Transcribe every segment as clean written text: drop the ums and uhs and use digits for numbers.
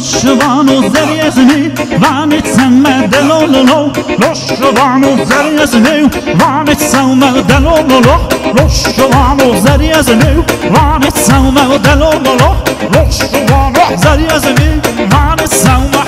لشوانو زریزمی وانت سمه دلولولو لشوانو زریزمی وانت سمه دلولولو لشوانو زریزمی وانت سمه دلولولو لشوانو زریزمی وانت سمه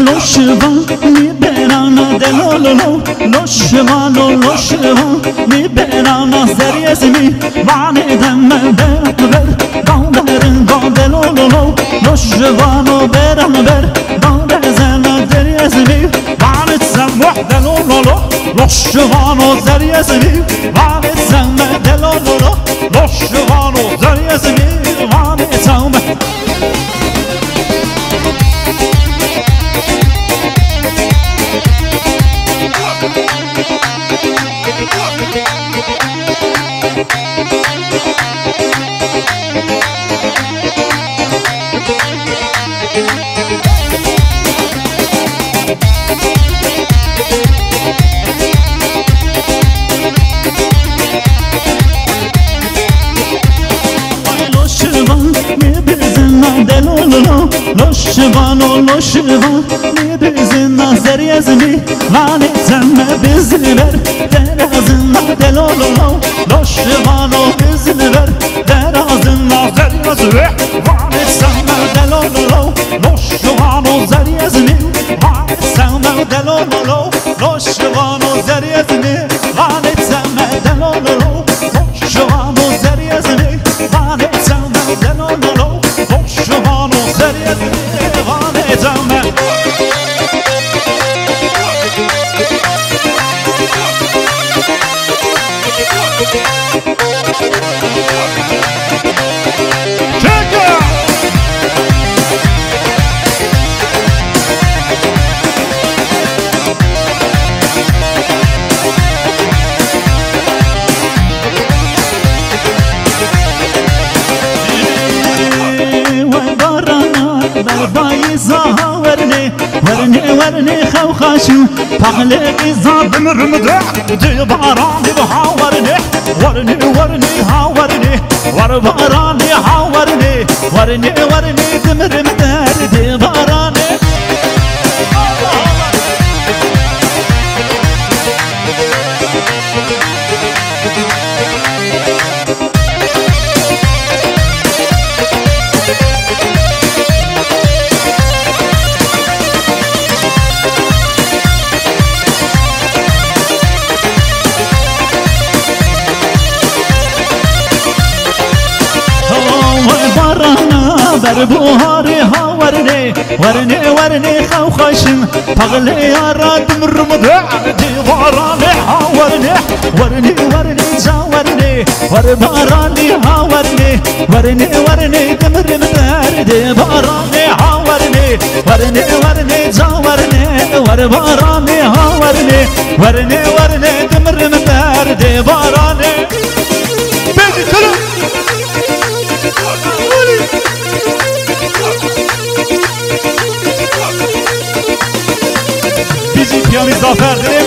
لشوان میبرن دلولولو لشوانو لشوان میبرن زریزمی وانی دم بر دادرن دلولولو لشوانو برن بر دادرن زریزمی وانی سمح دلولولو لشوانو زریزمی وانی سمح دلولولو لشوانو زریزمی وانی سمح لشوانو لشوان میبزن زریزمی وانی زمه بزنبر درازن دلولولو لشوانو بزنبر درازن زریزمی وانی زمه دلولولو لشوانو زریزمی وانی زمه دلولولو لشوانو زریزمی وانی زمه دلولولو لشوانو زریزمی وانی زمه دلولولو لشوانو زریزمی وانی زمه ورني خو خاشو بغلقي زاب مرمدع دي باراني بهاورني ورني هاورني ورباراني هاورني ورني دمر مدار دي باراني بربوهاري هاورني ورني خو خاشم بغلي يا راد مرمضع ديواراني هاورني ورني جاورني ورباراني هاورني ورني دمر مدار ديواراني هاورني ورني جاورني ورباراني هاورني ورني دمر مدار ديواراني بيجي كلام Piyanist zaferleri